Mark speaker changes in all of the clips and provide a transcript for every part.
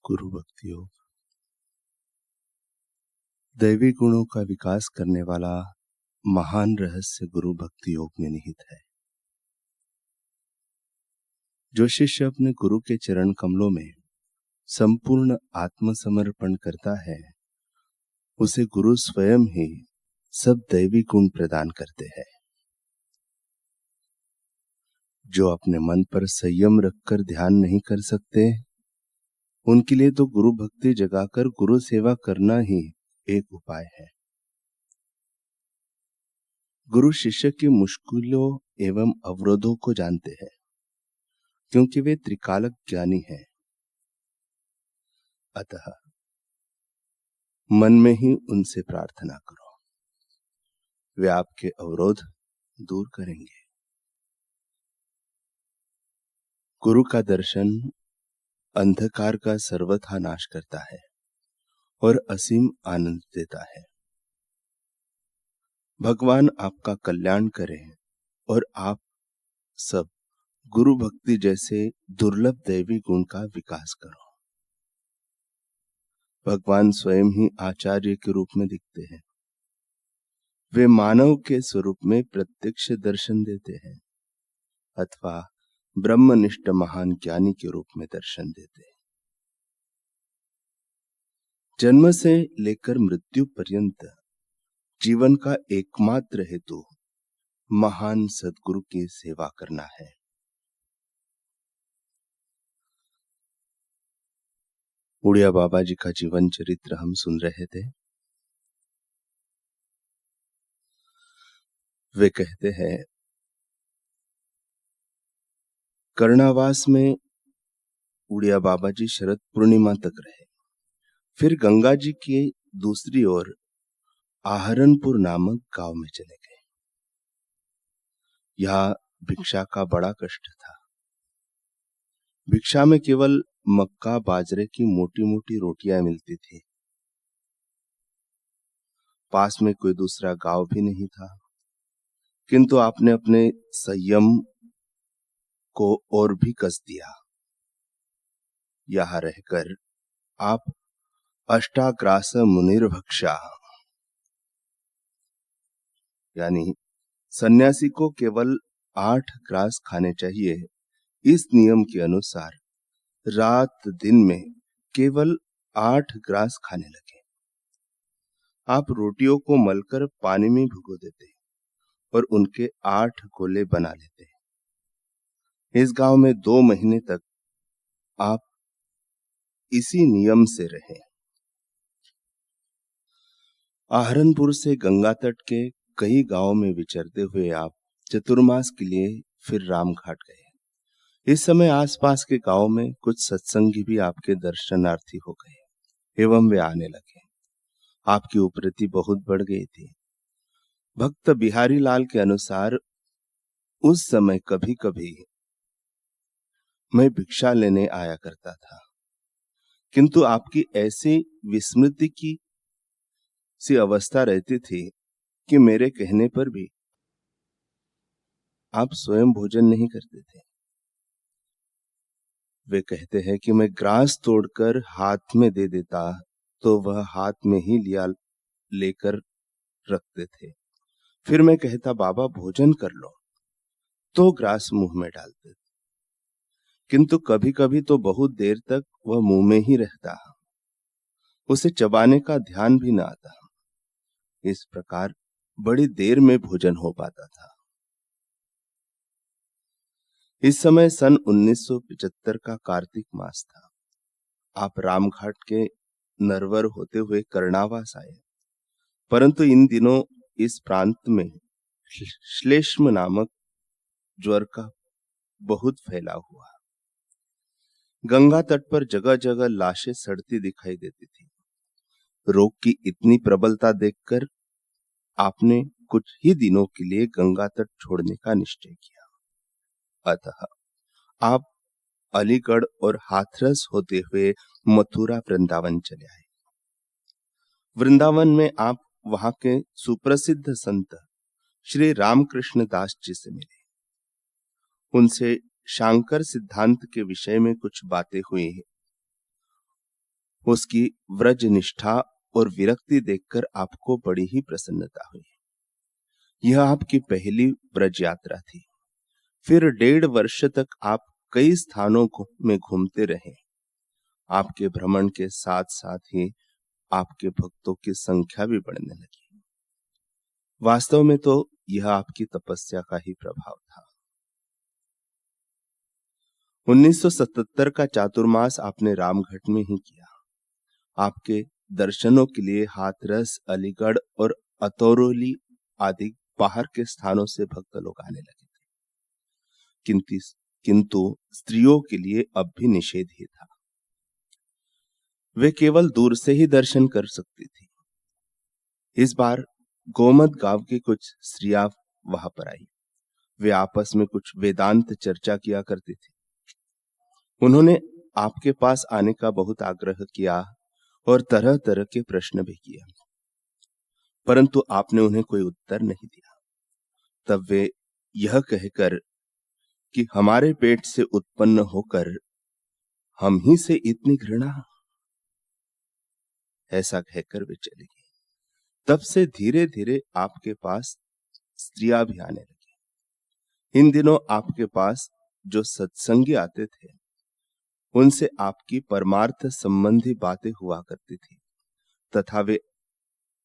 Speaker 1: गुरु भक्ति योग दैवी गुणों का विकास करने वाला महान रहस्य गुरु भक्ति योग में निहित है। जो शिष्य अपने गुरु के चरण कमलों में संपूर्ण आत्मसमर्पण करता है, उसे गुरु स्वयं ही सब दैवी गुण प्रदान करते हैं। जो अपने मन पर संयम रखकर ध्यान नहीं कर सकते, उनके लिए तो गुरु भक्ति जगाकर गुरु सेवा करना ही एक उपाय है। गुरु शिष्य की मुश्किलों एवं अवरोधों को जानते हैं, क्योंकि वे त्रिकालक ज्ञानी हैं। अतः मन में ही उनसे प्रार्थना करो, वे आपके अवरोध दूर करेंगे। गुरु का दर्शन अंधकार का सर्वथा नाश करता है और असीम आनंद देता है। भगवान आपका कल्याण करें और आप सब गुरु भक्ति जैसे दुर्लभ दैवी गुण का विकास करो। भगवान स्वयं ही आचार्य के रूप में दिखते हैं। वे मानव के स्वरूप में प्रत्यक्ष दर्शन देते हैं अथवा ब्रह्मनिष्ठ महान ज्ञानी के रूप में दर्शन देते हैं। जन्म से लेकर मृत्यु पर्यंत जीवन का एकमात्र हेतु महान सद्गुरु की सेवा करना है। उड़िया बाबा जी का जीवन चरित्र हम सुन रहे थे। वे कहते हैं, कर्णावास में उड़िया बाबा जी शरद पूर्णिमा तक रहे। फिर गंगा जी की दूसरी ओर आहरनपुर नामक गांव में चले गए। यहां भिक्षा का बड़ा कष्ट था। भिक्षा में केवल मक्का बाजरे की मोटी मोटी रोटियां मिलती थी। पास में कोई दूसरा गांव भी नहीं था, किंतु आपने अपने संयम को और भी कस दिया। यहां रहकर आप अष्टाग्रास मुनिर्भक्षा यानी सन्यासी को केवल 8 ग्रास खाने चाहिए, इस नियम के अनुसार रात दिन में केवल 8 ग्रास खाने लगे। आप रोटियों को मलकर पानी में भिगो देते और उनके 8 गोले बना लेते। इस गांव में 2 महीने तक आप इसी नियम से रहे। आहरनपुर से गंगा तट के कई गांवों में विचरते हुए आप चतुर्मास के लिए फिर रामघाट गए। इस समय आसपास के गांव में कुछ सत्संगी भी आपके दर्शनार्थी हो गए एवं वे आने लगे। आपकी उपरति बहुत बढ़ गई थी। भक्त बिहारी लाल के अनुसार उस समय कभी कभी मैं भिक्षा लेने आया करता था, किंतु आपकी ऐसी विस्मृति की सी अवस्था रहती थी कि मेरे कहने पर भी आप स्वयं भोजन नहीं करते थे। वे कहते हैं कि मैं ग्रास तोड़कर हाथ में दे देता तो वह हाथ में ही लेकर रखते थे। फिर मैं कहता, बाबा भोजन कर लो, तो ग्रास मुंह में डालते। किंतु कभी कभी तो बहुत देर तक वह मुंह में ही रहता, उसे चबाने का ध्यान भी न आता। इस प्रकार बड़ी देर में भोजन हो पाता था। इस समय सन 1975 का कार्तिक मास था। आप रामघाट के नरवर होते हुए कर्णावास आए, परंतु इन दिनों इस प्रांत में श्लेष्म नामक ज्वर का बहुत फैलाव हुआ। गंगा तट पर जगह जगह लाशें सड़ती दिखाई देती थी। रोग की इतनी प्रबलता देखकर आपने कुछ ही दिनों के लिए गंगा तट छोड़ने का निश्चय किया। अतः आप अलीगढ़ और हाथरस होते हुए मथुरा वृंदावन चले आए। वृंदावन में आप वहां के सुप्रसिद्ध संत श्री रामकृष्ण दास जी से मिले। उनसे शांकर सिद्धांत के विषय में कुछ बातें हुई। उसकी व्रज निष्ठा और विरक्ति देखकर आपको बड़ी ही प्रसन्नता हुई। यह आपकी पहली व्रज यात्रा थी। फिर 1.5 वर्ष तक आप कई स्थानों में घूमते रहे। आपके भ्रमण के साथ साथ ही आपके भक्तों की संख्या भी बढ़ने लगी। वास्तव में तो यह आपकी तपस्या का ही प्रभाव था। 1977 का चातुर्मास आपने रामघट में ही किया। आपके दर्शनों के लिए हाथरस, अलीगढ़ और अतौरोली आदि बाहर के स्थानों से भक्त लोग आने लगे थे। किंतु स्त्रियों के लिए अब भी निषेध ही था। वे केवल दूर से ही दर्शन कर सकती थी। इस बार गोमद गांव की कुछ स्त्रियां वहां पर आई। वे आपस में कुछ वेदांत चर्चा किया करती थी। उन्होंने आपके पास आने का बहुत आग्रह किया और तरह तरह के प्रश्न भी किए, परंतु आपने उन्हें कोई उत्तर नहीं दिया। तब वे यह कहकर कि हमारे पेट से उत्पन्न होकर हम ही से इतनी घृणा, ऐसा कहकर वे चली गई। तब से धीरे धीरे आपके पास स्त्रियां भी आने लगी। इन दिनों आपके पास जो सत्संगी आते थे, उनसे आपकी परमार्थ संबंधी बातें हुआ करती थी, तथा वे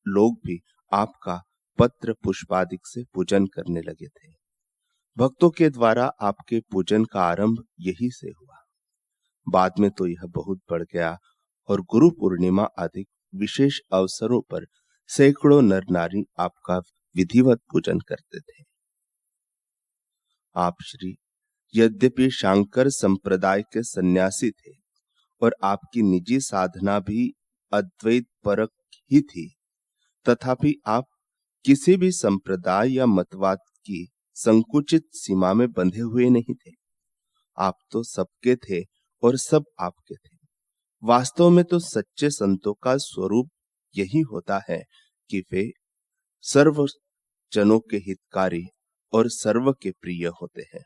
Speaker 1: लोग भी आपका पत्र पुष्पादिक से पूजन करने लगे थे। भक्तों के द्वारा आपके पूजन का आरंभ यही से हुआ। बाद में तो यह बहुत बढ़ गया और गुरु पूर्णिमा आदि विशेष अवसरों पर सैकड़ों नर नारी आपका विधिवत पूजन करते थे। आप श्री यद्यपि शांकर संप्रदाय के सन्यासी थे और आपकी निजी साधना भी अद्वैत परक ही थी, तथापि आप किसी भी संप्रदाय या मतवाद की संकुचित सीमा में बंधे हुए नहीं थे। आप तो सबके थे और सब आपके थे। वास्तव में तो सच्चे संतों का स्वरूप यही होता है कि वे सर्व जनों के हितकारी और सर्व के प्रिय होते हैं।